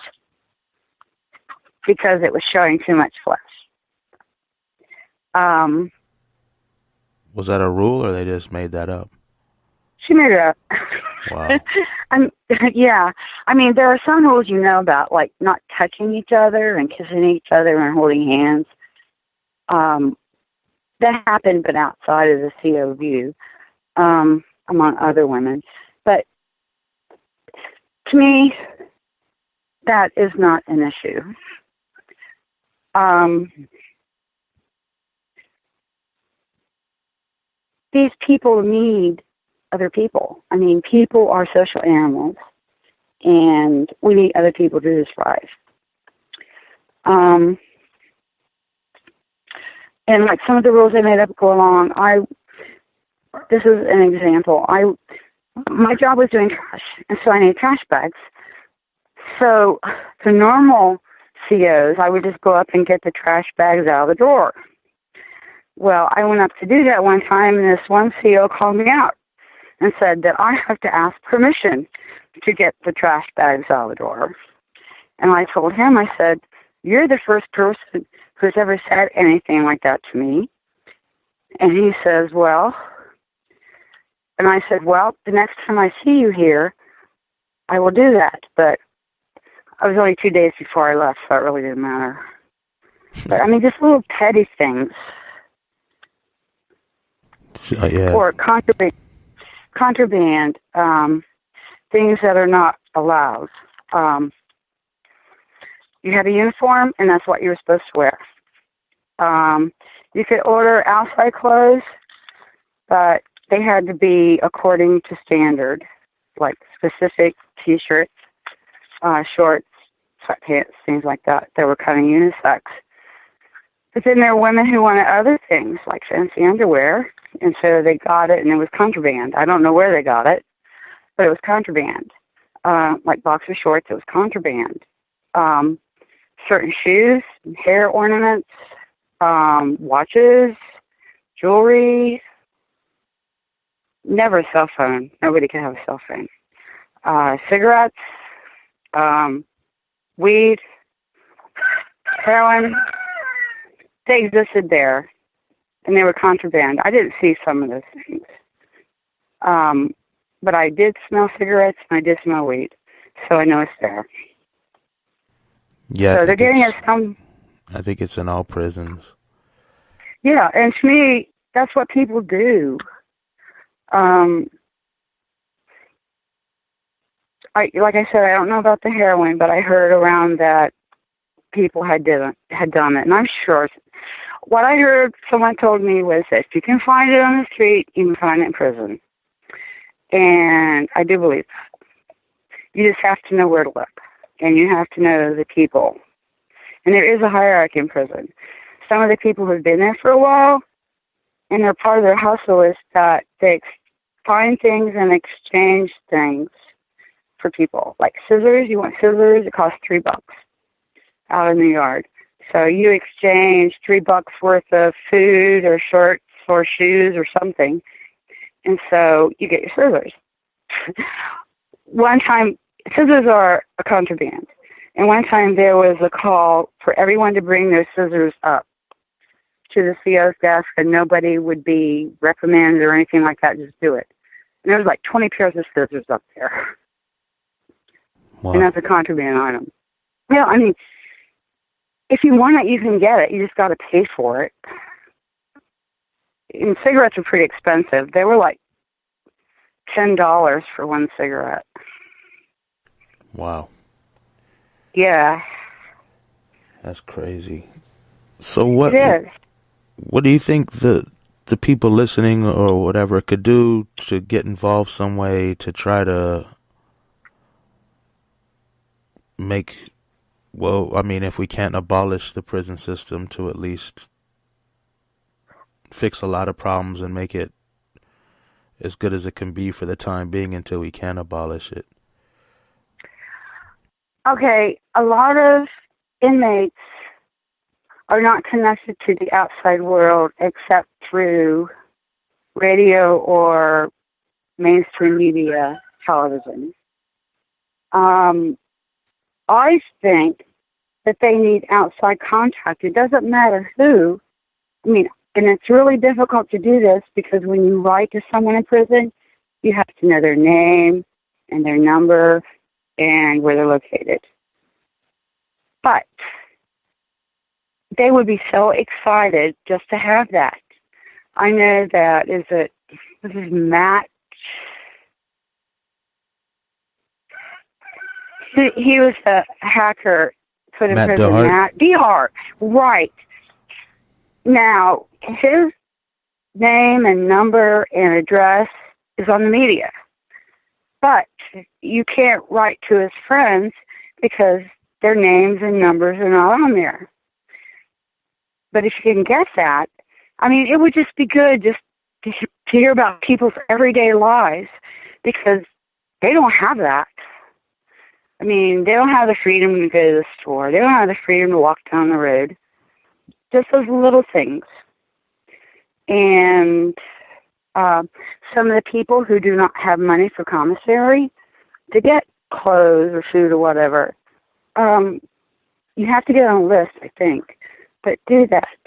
because it was showing too much flesh. Was that a rule, or they just made that up? She made it up. Wow. Yeah. I mean, there are some rules about, like not touching each other and kissing each other and holding hands. That happened, but outside of the CO view, among other women. But to me, that is not an issue. These people need other people. I mean, people are social animals, and we need other people to thrive. And like some of the rules they made up go along, this is an example. My job was doing trash, and so I need trash bags. So the normal COs, I would just go up and get the trash bags out of the drawer. Well, I went up to do that one time, and this one CO called me out and said that I have to ask permission to get the trash bags out of the drawer. And I told him, I said, "You're the first person who's ever said anything like that to me." And he says, "Well," and I said, "Well, the next time I see you here, I will do that." But I was only 2 days before I left, so it really didn't matter. But I mean, just little petty things. Yeah. Or contraband, things that are not allowed. You had a uniform, and that's what you were supposed to wear. You could order outside clothes, but they had to be according to standard, like specific T-shirts, shorts, sweatpants, things like that. They were kind of unisex. But then there were women who wanted other things, like fancy underwear, and so they got it, and it was contraband. I don't know where they got it, but it was contraband. Like boxer shorts, it was contraband. Certain shoes, hair ornaments, watches, jewelry. Never a cell phone. Nobody could have a cell phone. Cigarettes, weed, heroin. They existed there, and they were contraband. I didn't see some of those things. But I did smell cigarettes, and I did smell weed, so I know it's there. Yeah. So they're getting us some. I think it's in all prisons. Yeah, and to me, that's what people do. Like I said, I don't know about the heroin, but I heard around that people had done it, and I'm sure. What I heard someone told me was that if you can find it on the street, you can find it in prison. And I do believe that. You just have to know where to look, and you have to know the people. And there is a hierarchy in prison. Some of the people who have been there for a while, and they're part of their hustle is that they find things and exchange things for people. Like scissors, you want scissors, it costs $3 out in the yard. So you exchange $3 worth of food or shorts or shoes or something, and so you get your scissors. One time, scissors are a contraband, and one time there was a call for everyone to bring their scissors up to the CO's desk, and nobody would be reprimanded or anything like that. Just do it. And there was like 20 pairs of scissors up there. Wow. And that's a contraband item. Well, I mean, if you want it, you can get it. You just got to pay for it. And cigarettes are pretty expensive. They were like $10 for one cigarette. Wow. Yeah. That's crazy. So what? It is. What do you think the people listening or whatever could do to get involved some way to try to make, well, I mean, if we can't abolish the prison system, to at least fix a lot of problems and make it as good as it can be for the time being until we can abolish it? Okay, a lot of inmates are not connected to the outside world except through radio or mainstream media, television. I think that they need outside contact. It doesn't matter who. I mean, and it's really difficult to do this because when you write to someone in prison, you have to know their name and their number and where they're located. But they would be so excited just to have that. I know that, this is Matt. He was a hacker put in prison. DeHart? Matt DeHart, right. Now, his name and number and address is on the media. But you can't write to his friends because their names and numbers are not on there. But if you can get that, I mean, it would just be good just to hear about people's everyday lives because they don't have that. I mean, they don't have the freedom to go to the store. They don't have the freedom to walk down the road. Just those little things. And some of the people who do not have money for commissary to get clothes or food or whatever, you have to get on a list, I think. But do that.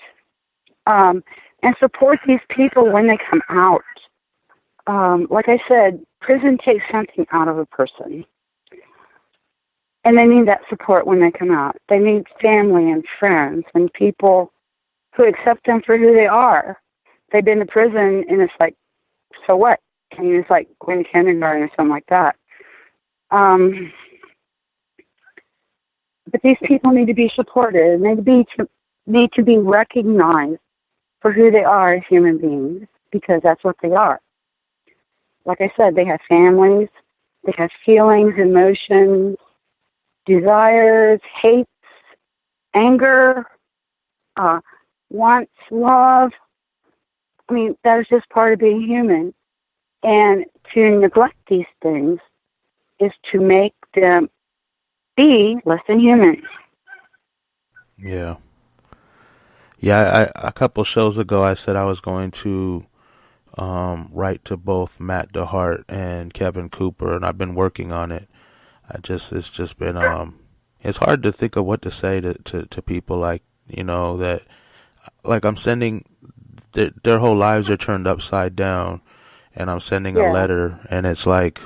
And support these people when they come out. Like I said, prison takes something out of a person. And they need that support when they come out. They need family and friends and people who accept them for who they are. They've been to prison, and it's like, so what? And it's like going to kindergarten or something like that. But these people need to be supported, and they need to be recognized for who they are as human beings, because that's what they are. Like I said, they have families, they have feelings, emotions, desires, hates, anger, wants, love. I mean, that is just part of being human. And to neglect these things is to make them be less than human. Yeah. Yeah, a couple shows ago I said I was going to write to both Matt DeHart and Kevin Cooper, and I've been working on it. It's just been it's hard to think of what to say to people, like, you know, that, like, I'm sending their whole lives are turned upside down, and I'm sending a letter, and it's like,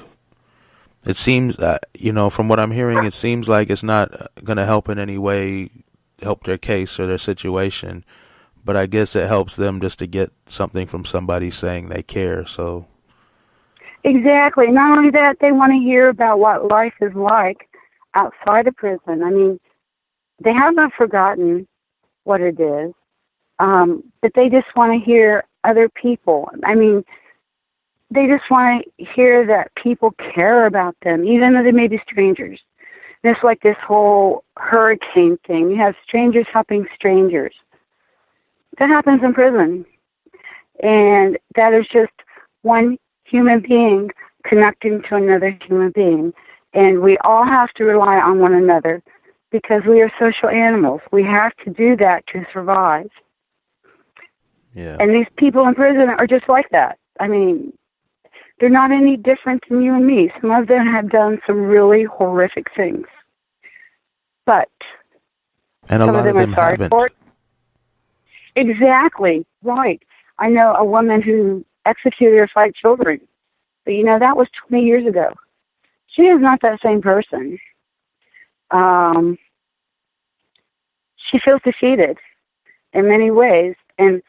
it seems you know, from what I'm hearing, it seems like it's not going to help in any way, help their case or their situation, but I guess it helps them just to get something from somebody saying they care. So exactly. Not only that, they want to hear about what life is like outside of prison. I mean, they have not forgotten what it is, but they just want to hear other people. I mean, they just want to hear that people care about them, even though they may be strangers. And it's like this whole hurricane thing. You have strangers helping strangers. That happens in prison. And that is just one human being connecting to another human being. And we all have to rely on one another because we are social animals. We have to do that to survive. yeah. And these people in prison are just like that. I mean, they're not any different than you and me. Some of them have done some really horrific things. But And a some lot of them are sorry haven't. for it. Exactly, right. I know a woman who executed her 5 children. But, that was 20 years ago. She is not that same person. She feels defeated in many ways. And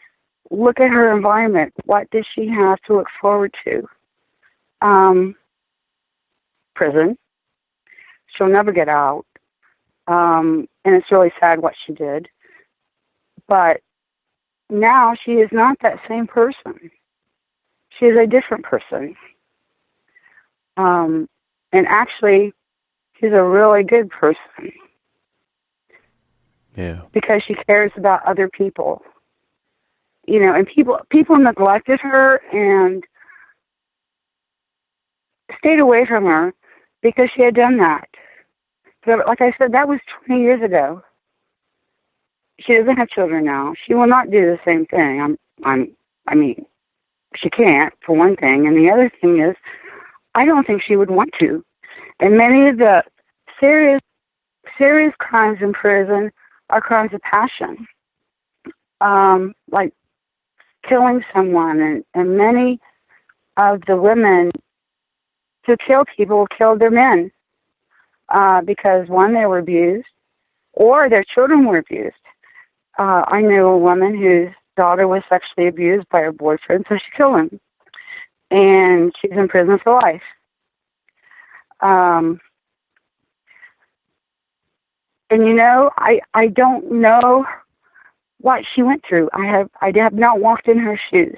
look at her environment. What does she have to look forward to? Prison. She'll never get out. And it's really sad what she did. But now she is not that same person. She is a different person. And actually, she's a really good person. Yeah. Because she cares about other people. And people neglected her and stayed away from her because she had done that. But like I said, that was 20 years ago. She doesn't have children now. She will not do the same thing. I mean, she can't, for one thing. And the other thing is, I don't think she would want to. And many of the serious crimes in prison are crimes of passion, like killing someone. And many of the women who kill people killed their men because, one, they were abused or their children were abused. I knew a woman whose daughter was sexually abused by her boyfriend, so she killed him. And she's in prison for life. And I don't know what she went through. I have not walked in her shoes,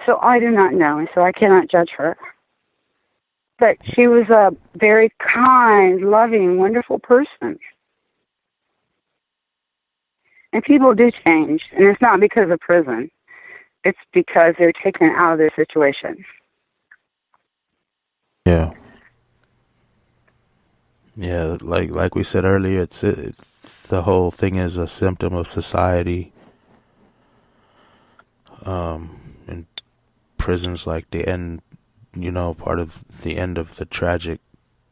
so I do not know, and so I cannot judge her. But she was a very kind, loving, wonderful person. And people do change, and it's not because of prison. It's because they're taken out of their situation. Yeah. Yeah, like we said earlier, it's the whole thing is a symptom of society. And prison's like the end, part of the end of the tragedy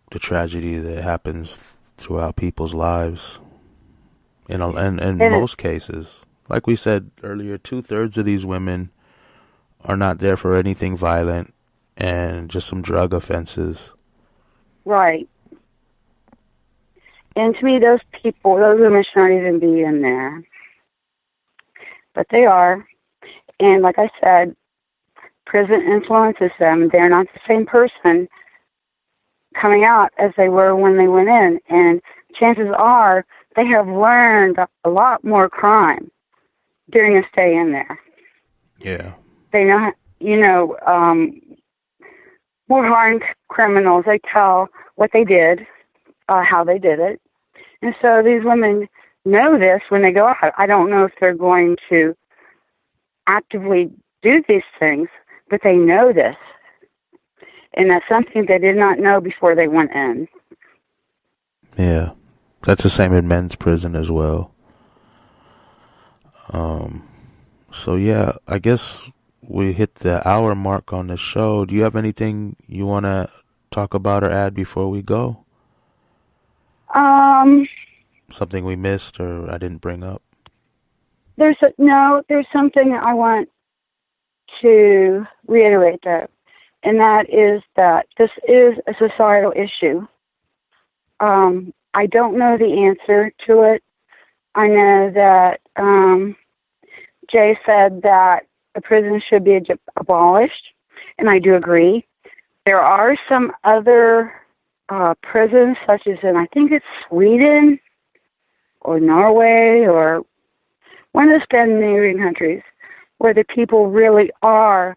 that happens throughout people's lives. In most cases, like we said earlier, 2/3 of these women are not there for anything violent and just some drug offenses. Right. And to me, those women shouldn't even be in there. But they are. And like I said, prison influences them. They're not the same person coming out as they were when they went in. And chances are they have learned a lot more crime during a stay in there. Yeah. They know, more hardened criminals, they tell what they did, how they did it. And so these women know this when they go out. I don't know if they're going to actively do these things, but they know this. And that's something they did not know before they went in. Yeah. That's the same in men's prison as well. So yeah, I guess we hit the hour mark on the show. Do you have anything you want to talk about or add before we go? Something we missed or I didn't bring up? There's something I want to reiterate though, and that is that this is a societal issue. I don't know the answer to it. I know that Jay said that the prison should be abolished, and I do agree. There are some other prisons, such as in, I think it's Sweden or Norway or one of the Scandinavian countries, where the people really are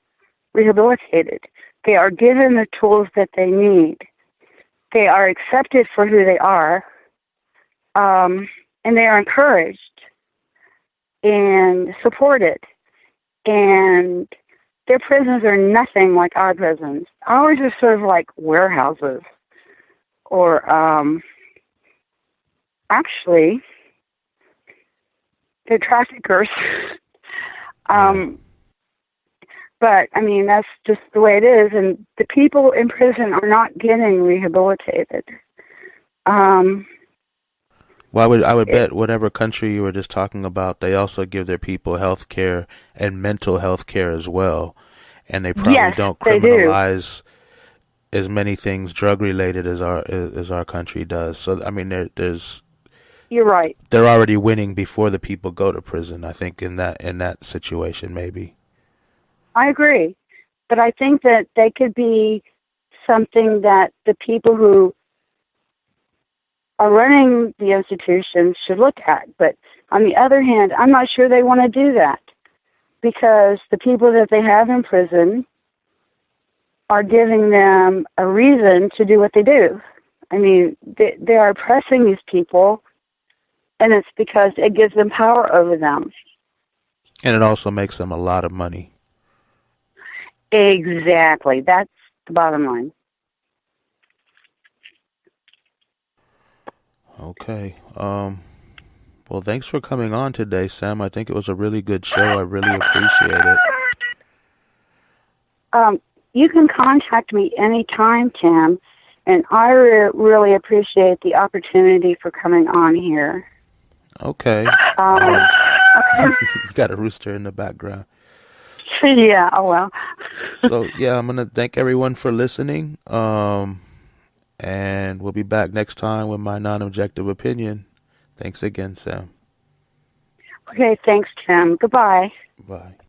rehabilitated. They are given the tools that they need. They are accepted for who they are, and they are encouraged and supported. And their prisons are nothing like our prisons. Ours are sort of like warehouses, or actually, they're traffickers. But, I mean, that's just the way it is, and the people in prison are not getting rehabilitated. Well, I would bet whatever country you were just talking about, they also give their people health care and mental health care as well, and they probably don't criminalize as many things drug-related as our country does. So, I mean, there's... You're right. They're already winning before the people go to prison, I think, in that situation, maybe. I agree. But I think that they could be something that the people who are running the institutions should look at. But on the other hand, I'm not sure they want to do that, because the people that they have in prison are giving them a reason to do what they do. I mean, they are oppressing these people, and it's because it gives them power over them. And it also makes them a lot of money. Exactly. That's the bottom line. Okay. Well, thanks for coming on today, Sam. I think it was a really good show. I really appreciate it. You can contact me anytime, Tim, and I really appreciate the opportunity for coming on here. Okay. Okay. You got a rooster in the background. Yeah, oh well. So, yeah, I'm going to thank everyone for listening. And we'll be back next time with my non-objective opinion. Thanks again, Sam. Okay, thanks, Tim. Goodbye. Bye.